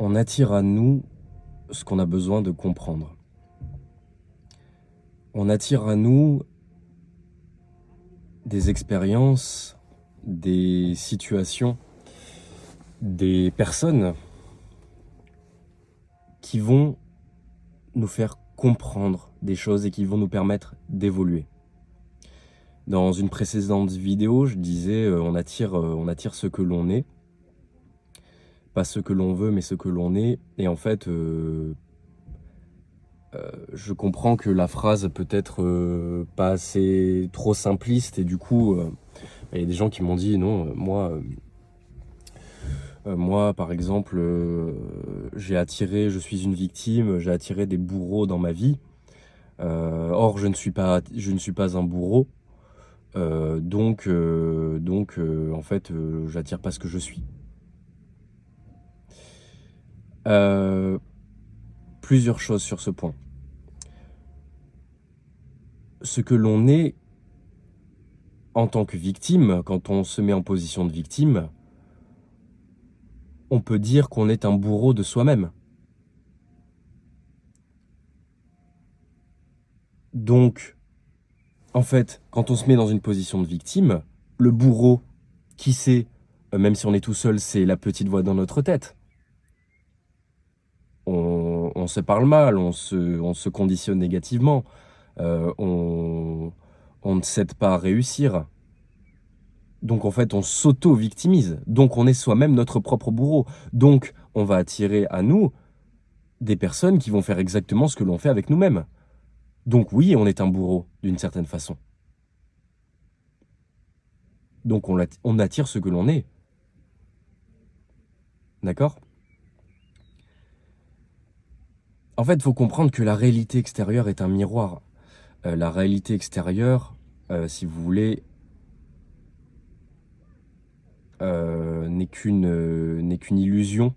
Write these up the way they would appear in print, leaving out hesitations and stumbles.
On attire à nous ce qu'on a besoin de comprendre. On attire à nous des expériences, des situations, des personnes qui vont nous faire comprendre des choses et qui vont nous permettre d'évoluer. Dans une précédente vidéo, je disais on attire ce que l'on est, pas ce que l'on veut, mais ce que l'on est. Et en fait, je comprends que la phrase peut être pas assez trop simpliste, et du coup, il y a des gens qui m'ont dit non, moi par exemple, je suis une victime, j'ai attiré des bourreaux dans ma vie. Or, je ne suis pas un bourreau. Donc, en fait, j'attire pas ce que je suis. Plusieurs choses sur ce point. Ce que l'on est en tant que victime, quand on se met en position de victime, on peut dire qu'on est un bourreau de soi-même. Donc, en fait, quand on se met dans une position de victime, le bourreau, qui c'est, même si on est tout seul, c'est la petite voix dans notre tête. On se parle mal, on se conditionne négativement, on ne s'aide pas à réussir. Donc en fait, on s'auto-victimise. Donc on est soi-même notre propre bourreau. Donc on va attirer à nous des personnes qui vont faire exactement ce que l'on fait avec nous-mêmes. Donc oui, on est un bourreau, d'une certaine façon. Donc on attire ce que l'on est. D'accord ? En fait, il faut comprendre que la réalité extérieure est un miroir. La réalité extérieure, si vous voulez, n'est qu'une illusion.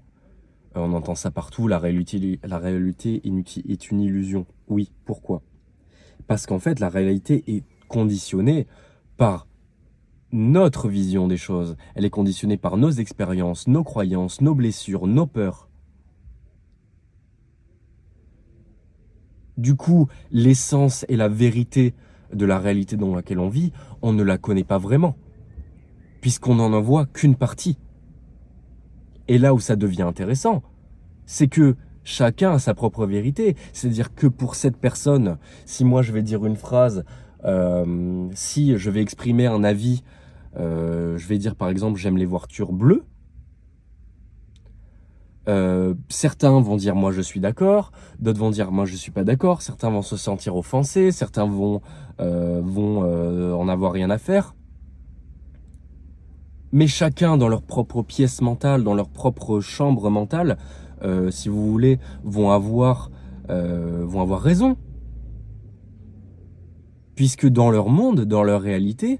On entend ça partout, la réalité est une illusion. Oui, pourquoi ? Parce qu'en fait, la réalité est conditionnée par notre vision des choses. Elle est conditionnée par nos expériences, nos croyances, nos blessures, nos peurs. Du coup, l'essence et la vérité de la réalité dans laquelle on vit, on ne la connaît pas vraiment, puisqu'on n'en voit qu'une partie. Et là où ça devient intéressant, c'est que chacun a sa propre vérité. C'est-à-dire que pour cette personne, si moi je vais dire une phrase, si je vais exprimer un avis, je vais dire par exemple j'aime les voitures bleues, certains vont dire moi je suis d'accord, d'autres vont dire moi je suis pas d'accord, certains vont se sentir offensés, certains vont en avoir rien à faire. Mais chacun dans leur propre pièce mentale, dans leur propre chambre mentale, si vous voulez, vont avoir raison. Puisque dans leur monde, dans leur réalité,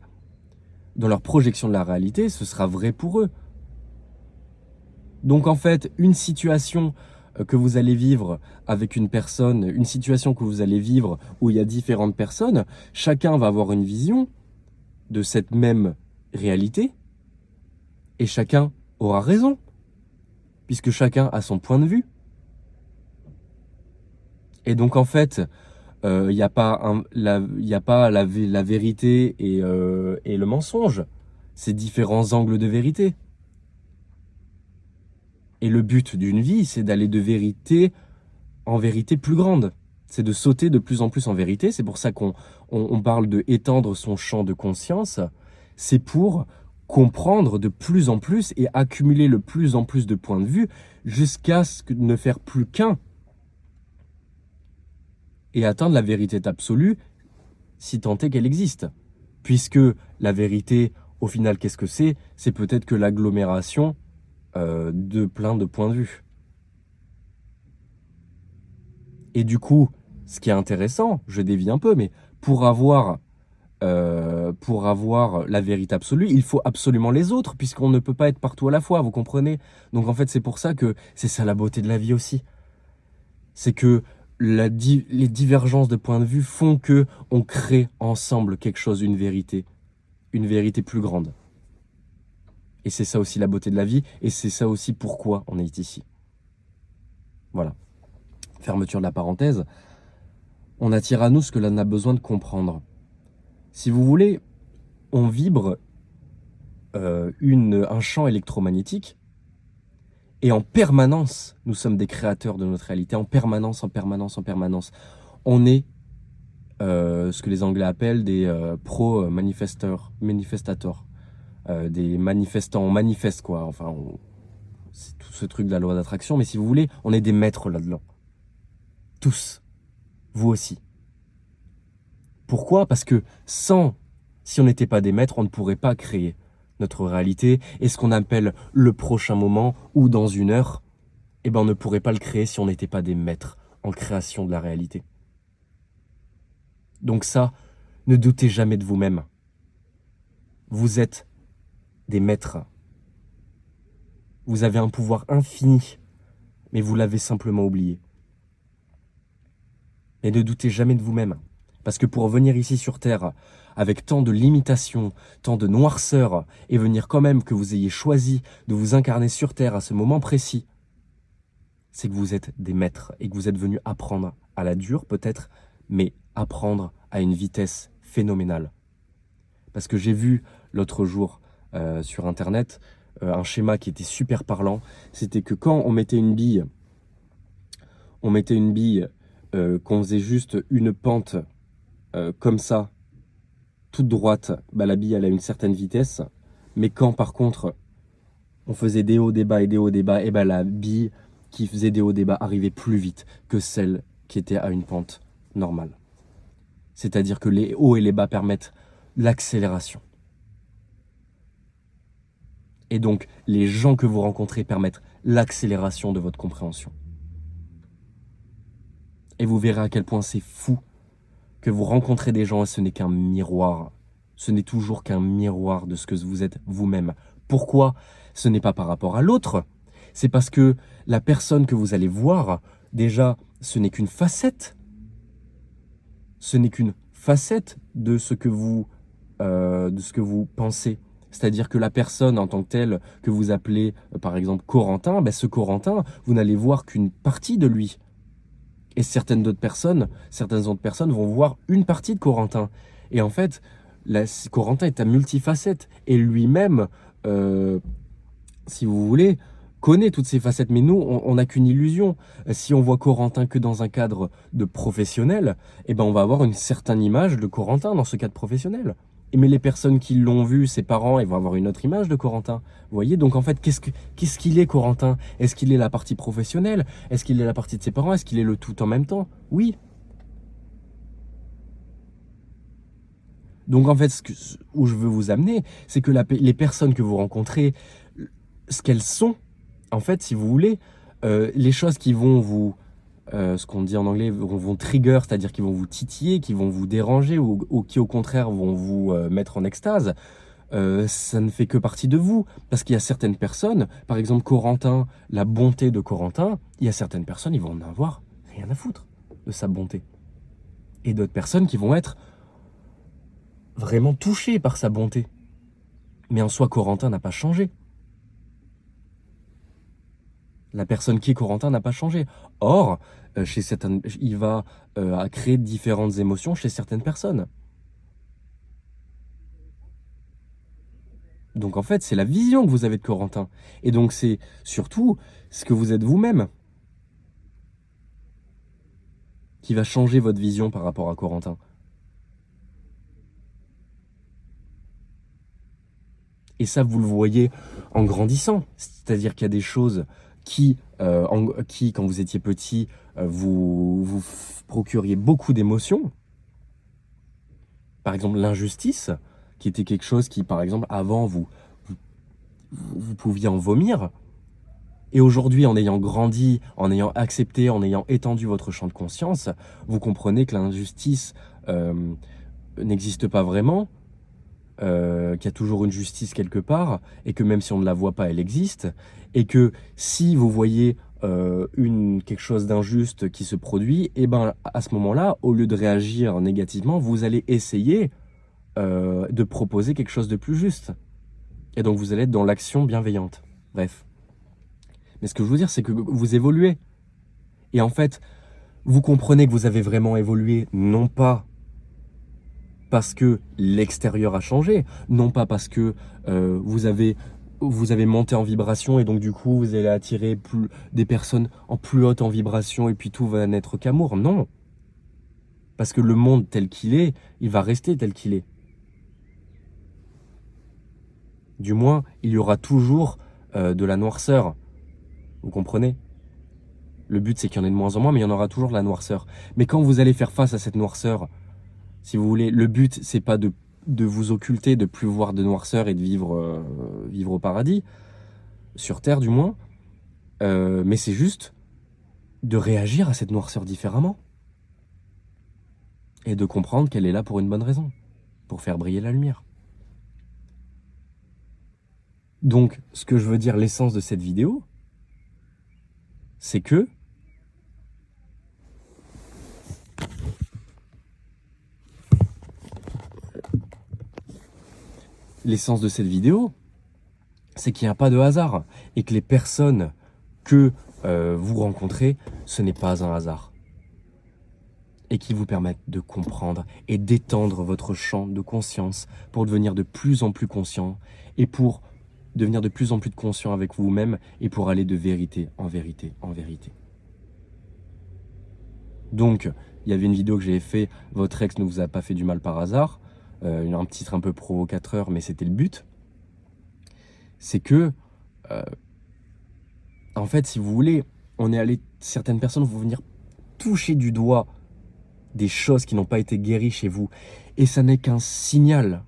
dans leur projection de la réalité, ce sera vrai pour eux. Donc en fait, une situation que vous allez vivre avec une personne, une situation que vous allez vivre où il y a différentes personnes, chacun va avoir une vision de cette même réalité et chacun aura raison, puisque chacun a son point de vue. Et donc en fait, il n'y a pas la vérité et le mensonge. C'est différents angles de vérité. Et le but d'une vie, c'est d'aller de vérité en vérité plus grande. C'est de sauter de plus en plus en vérité. C'est pour ça qu'on parle de étendre son champ de conscience. C'est pour comprendre de plus en plus et accumuler le plus en plus de points de vue jusqu'à ce que ne faire plus qu'un. Et atteindre la vérité absolue, si tant est qu'elle existe. Puisque la vérité, au final, qu'est-ce que c'est ? C'est peut-être que l'agglomération de plein de points de vue. Et du coup, ce qui est intéressant, je dévie un peu, mais pour avoir la vérité absolue, il faut absolument les autres, puisqu'on ne peut pas être partout à la fois, vous comprenez ? Donc en fait, c'est pour ça que c'est ça la beauté de la vie aussi. C'est que les divergences de points de vue font que on crée ensemble quelque chose, une vérité plus grande. Et c'est ça aussi la beauté de la vie, et c'est ça aussi pourquoi on est ici. Voilà, fermeture de la parenthèse. On attire à nous ce que l'on a besoin de comprendre. Si vous voulez, on vibre un champ électromagnétique et en permanence, nous sommes des créateurs de notre réalité, en permanence. On est ce que les Anglais appellent des pro-manifestators, des manifestants, on manifeste quoi, enfin, c'est tout ce truc de la loi d'attraction, mais si vous voulez, on est des maîtres là-dedans. Tous, vous aussi. Pourquoi? Parce que si on n'était pas des maîtres, on ne pourrait pas créer notre réalité, et ce qu'on appelle le prochain moment, ou dans une heure, eh ben on ne pourrait pas le créer si on n'était pas des maîtres en création de la réalité. Donc ça, ne doutez jamais de vous-même. Vous êtes des maîtres. Vous avez un pouvoir infini, mais vous l'avez simplement oublié. Et ne doutez jamais de vous-même. Parce que pour venir ici sur Terre, avec tant de limitations, tant de noirceur, et venir quand même que vous ayez choisi de vous incarner sur Terre à ce moment précis, c'est que vous êtes des maîtres et que vous êtes venus apprendre à la dure peut-être, mais apprendre à une vitesse phénoménale. Parce que j'ai vu l'autre jour sur Internet un schéma qui était super parlant. C'était que quand on mettait une bille, qu'on faisait juste une pente comme ça, toute droite, bah, la bille elle a une certaine vitesse. Mais quand par contre on faisait des hauts, des bas et des hauts, des bas, et bah, la bille qui faisait des hauts, des bas arrivait plus vite que celle qui était à une pente normale. C'est-à-dire que les hauts et les bas permettent l'accélération. Et donc, les gens que vous rencontrez permettent l'accélération de votre compréhension. Et vous verrez à quel point c'est fou que vous rencontrez des gens et ce n'est qu'un miroir. Ce n'est toujours qu'un miroir de ce que vous êtes vous-même. Pourquoi? Ce n'est pas par rapport à l'autre. C'est parce que la personne que vous allez voir, déjà, ce n'est qu'une facette. Ce n'est qu'une facette de ce que vous pensez. C'est-à-dire que la personne en tant que telle que vous appelez par exemple Corentin, ben ce Corentin, vous n'allez voir qu'une partie de lui. Et certaines autres personnes vont voir une partie de Corentin. Et en fait, Corentin est à multifacette. Et lui-même, si vous voulez, connaît toutes ces facettes. Mais nous, on n'a qu'une illusion. Si on voit Corentin que dans un cadre de professionnel, eh ben on va avoir une certaine image de Corentin dans ce cadre professionnel. Mais les personnes qui l'ont vu, ses parents, ils vont avoir une autre image de Corentin. Vous voyez, donc en fait, qu'est-ce qu'il est Corentin? Est-ce qu'il est la partie professionnelle? Est-ce qu'il est la partie de ses parents? Est-ce qu'il est le tout en même temps? Oui. Donc en fait, où je veux vous amener, c'est que les personnes que vous rencontrez, ce qu'elles sont, en fait, si vous voulez, les choses qui vont vous... ce qu'on dit en anglais, vont trigger, c'est-à-dire qui vont vous titiller, qui vont vous déranger ou qui au contraire vont vous mettre en extase, ça ne fait que partie de vous. Parce qu'il y a certaines personnes, par exemple Corentin, la bonté de Corentin, il y a certaines personnes, ils vont en avoir rien à foutre de sa bonté. Et d'autres personnes qui vont être vraiment touchées par sa bonté. Mais en soi, Corentin n'a pas changé. La personne qui est Corentin n'a pas changé. Or, il va créer différentes émotions chez certaines personnes. Donc en fait, c'est la vision que vous avez de Corentin. Et donc c'est surtout ce que vous êtes vous-même qui va changer votre vision par rapport à Corentin. Et ça, vous le voyez en grandissant. C'est-à-dire qu'il y a des choses qui, quand vous étiez petit, vous procuriez beaucoup d'émotions. Par exemple, l'injustice, qui était quelque chose qui, par exemple, avant, vous pouviez en vomir. Et aujourd'hui, en ayant grandi, en ayant accepté, en ayant étendu votre champ de conscience, vous comprenez que l'injustice n'existe pas vraiment, qu'il y a toujours une justice quelque part, et que même si on ne la voit pas, elle existe, et que si vous voyez quelque chose d'injuste qui se produit, et ben à ce moment-là, au lieu de réagir négativement, vous allez essayer de proposer quelque chose de plus juste. Et donc vous allez être dans l'action bienveillante. Bref. Mais ce que je veux dire, c'est que vous évoluez. Et en fait, vous comprenez que vous avez vraiment évolué, non pas parce que l'extérieur a changé, non pas parce que vous avez monté en vibration et donc du coup vous allez attirer des personnes en plus haute en vibration et puis tout va n'être qu'amour. Non. Parce que le monde tel qu'il est, il va rester tel qu'il est. Du moins, il y aura toujours de la noirceur. Vous comprenez? Le but, c'est qu'il y en ait de moins en moins, mais il y en aura toujours de la noirceur. Mais quand vous allez faire face à cette noirceur, si vous voulez, le but, c'est pas de vous occulter, de plus voir de noirceur et de vivre au paradis, sur Terre du moins, mais c'est juste de réagir à cette noirceur différemment. Et de comprendre qu'elle est là pour une bonne raison, pour faire briller la lumière. Donc, ce que je veux dire, l'essence de cette vidéo, c'est que l'essence de cette vidéo, c'est qu'il n'y a pas de hasard et que les personnes que vous rencontrez, ce n'est pas un hasard. Et qui vous permettent de comprendre et d'étendre votre champ de conscience pour devenir de plus en plus conscient et pour devenir de plus en plus conscient avec vous-même et pour aller de vérité en vérité en vérité. Donc, il y avait une vidéo que j'avais fait, votre ex ne vous a pas fait du mal par hasard, un titre un peu provocateur, mais c'était le but. C'est que, en fait, si vous voulez, on est allé, certaines personnes vont venir toucher du doigt des choses qui n'ont pas été guéries chez vous, et ça n'est qu'un signal.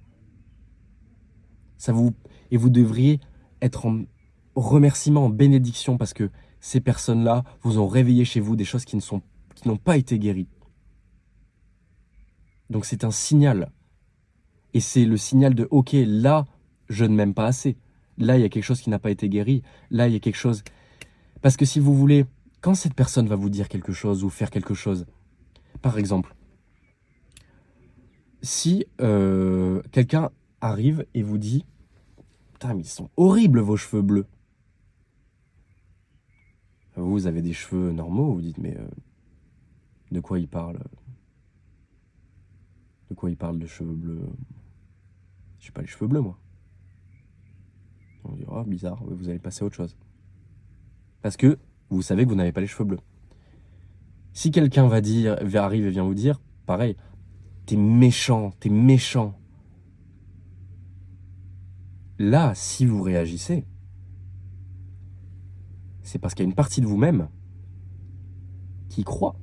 Et vous devriez être en remerciement, en bénédiction, parce que ces personnes-là vous ont réveillé chez vous des choses qui n'ont pas été guéries. Donc c'est un signal. Et c'est le signal de « Ok, là, je ne m'aime pas assez. Là, il y a quelque chose qui n'a pas été guéri. Là, il y a quelque chose... » Parce que si vous voulez, quand cette personne va vous dire quelque chose ou faire quelque chose, par exemple, si quelqu'un arrive et vous dit « Putain, mais ils sont horribles vos cheveux bleus. » Vous avez des cheveux normaux, vous dites « Mais de quoi il parle ? De quoi il parle de cheveux bleus ? Je n'ai pas les cheveux bleus, moi. » On dit « Oh, bizarre, vous allez passer à autre chose. » Parce que vous savez que vous n'avez pas les cheveux bleus. Si quelqu'un arrive et vient vous dire, pareil, t'es méchant, t'es méchant. Là, si vous réagissez, c'est parce qu'il y a une partie de vous-même qui croit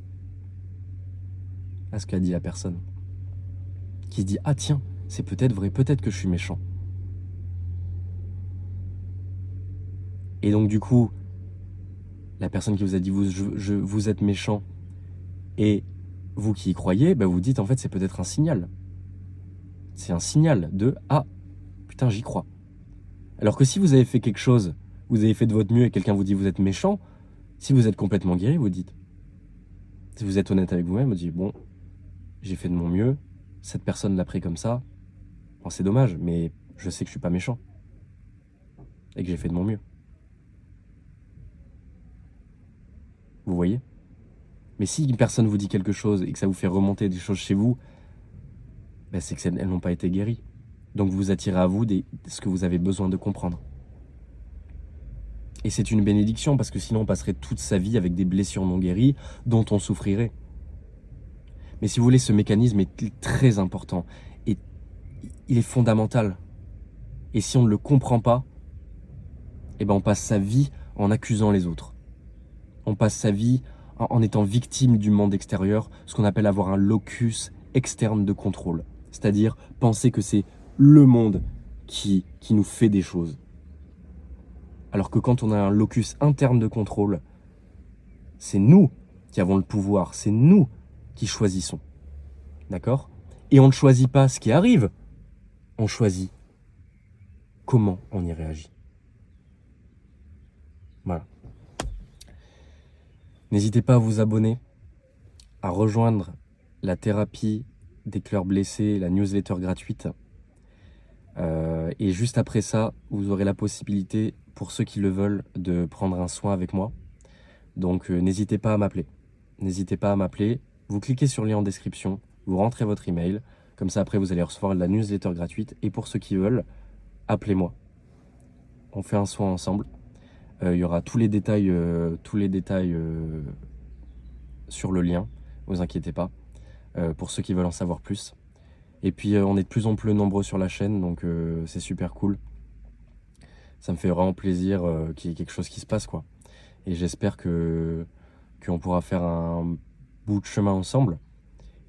à ce qu'a dit la personne. Qui se dit, ah tiens, c'est peut-être vrai, peut-être que je suis méchant. Et donc du coup, la personne qui vous a dit, vous êtes méchant, et vous qui y croyez, bah vous dites, en fait, c'est peut-être un signal. C'est un signal de, ah, putain, j'y crois. Alors que si vous avez fait quelque chose, vous avez fait de votre mieux et quelqu'un vous dit, vous êtes méchant, si vous êtes complètement guéri, vous dites. Si vous êtes honnête avec vous-même, vous dites, bon, j'ai fait de mon mieux, cette personne l'a pris comme ça, bon, c'est dommage, mais je sais que je suis pas méchant. Et que j'ai fait de mon mieux. Vous voyez ? Mais si une personne vous dit quelque chose et que ça vous fait remonter des choses chez vous, ben c'est qu'elles n'ont pas été guéries. Donc vous attirez à vous ce que vous avez besoin de comprendre. Et c'est une bénédiction parce que sinon on passerait toute sa vie avec des blessures non guéries dont on souffrirait. Mais si vous voulez, ce mécanisme est très important et il est fondamental. Et si on ne le comprend pas, eh ben on passe sa vie en accusant les autres. On passe sa vie en étant victime du monde extérieur, ce qu'on appelle avoir un locus externe de contrôle. C'est-à-dire penser que c'est le monde qui nous fait des choses. Alors que quand on a un locus interne de contrôle, c'est nous qui avons le pouvoir, c'est nous qui choisissons. D'accord ? Et on ne choisit pas ce qui arrive, on choisit comment on y réagit. Voilà. N'hésitez pas à vous abonner, à rejoindre la thérapie des cœurs blessés, la newsletter gratuite. Et juste après ça, vous aurez la possibilité, pour ceux qui le veulent, de prendre un soin avec moi. Donc n'hésitez pas à m'appeler. N'hésitez pas à m'appeler. Vous cliquez sur le lien en description, vous rentrez votre email. Comme ça, après, vous allez recevoir la newsletter gratuite. Et pour ceux qui veulent, appelez-moi. On fait un soin ensemble. Il y aura tous les détails sur le lien. Ne vous inquiétez pas. Pour ceux qui veulent en savoir plus. Et puis, on est de plus en plus nombreux sur la chaîne, donc c'est super cool. Ça me fait vraiment plaisir qu'il y ait quelque chose qui se passe, quoi. Et j'espère qu'on pourra faire un bout de chemin ensemble.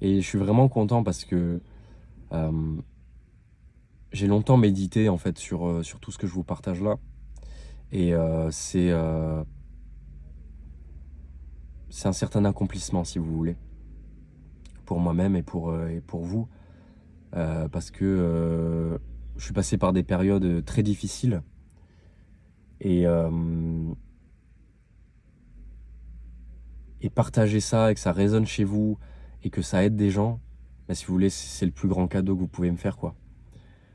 Et je suis vraiment content parce que j'ai longtemps médité en fait sur tout ce que je vous partage là. Et c'est un certain accomplissement, si vous voulez, pour moi-même et pour vous. Parce que je suis passé par des périodes très difficiles. Et partager ça et que ça résonne chez vous et que ça aide des gens, bah, si vous voulez, c'est le plus grand cadeau que vous pouvez me faire, quoi.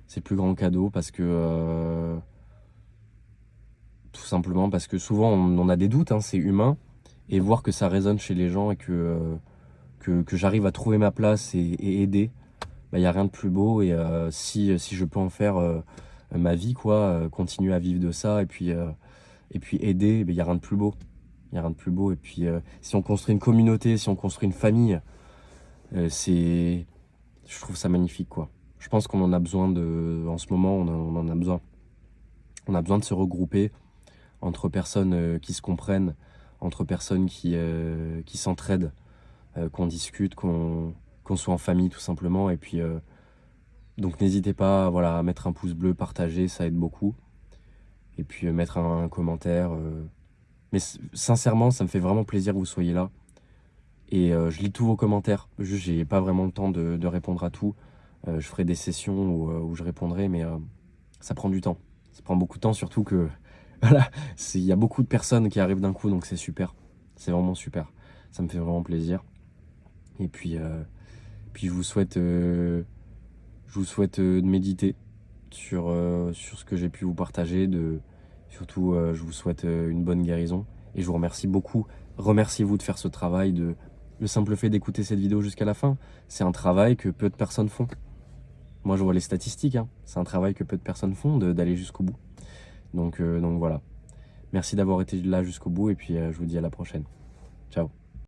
C'est le plus grand cadeau parce que tout simplement parce que souvent on a des doutes, hein, c'est humain, et voir que ça résonne chez les gens et que j'arrive à trouver ma place et aider, bah, y a rien de plus beau. Et si je peux en faire ma vie, quoi, continuer à vivre de ça et puis aider, bah, y a rien de plus beau. Il n'y a rien de plus beau. Et puis, si on construit une communauté, si on construit une famille, je trouve ça magnifique, quoi. Je pense qu'on en a besoin en ce moment, on en a besoin. On a besoin de se regrouper entre personnes qui se comprennent, entre personnes qui s'entraident, qu'on discute, qu'on soit en famille, tout simplement. Et puis, donc, n'hésitez pas, voilà, à mettre un pouce bleu, partager, ça aide beaucoup. Et puis, mettre un commentaire. Mais sincèrement, ça me fait vraiment plaisir que vous soyez là. Et je lis tous vos commentaires. Juste, j'ai pas vraiment le temps de répondre à tout. Je ferai des sessions où je répondrai, mais ça prend du temps. Ça prend beaucoup de temps, surtout que voilà, il y a beaucoup de personnes qui arrivent d'un coup, donc c'est super. C'est vraiment super. Ça me fait vraiment plaisir. Et puis je vous souhaite de méditer sur ce que j'ai pu vous partager. Surtout, je vous souhaite une bonne guérison. Et je vous remercie beaucoup. Remerciez-vous de faire ce travail, le simple fait d'écouter cette vidéo jusqu'à la fin. C'est un travail que peu de personnes font. Moi, je vois les statistiques, hein. C'est un travail que peu de personnes font, d'aller jusqu'au bout. Donc voilà. Merci d'avoir été là jusqu'au bout et puis je vous dis à la prochaine. Ciao.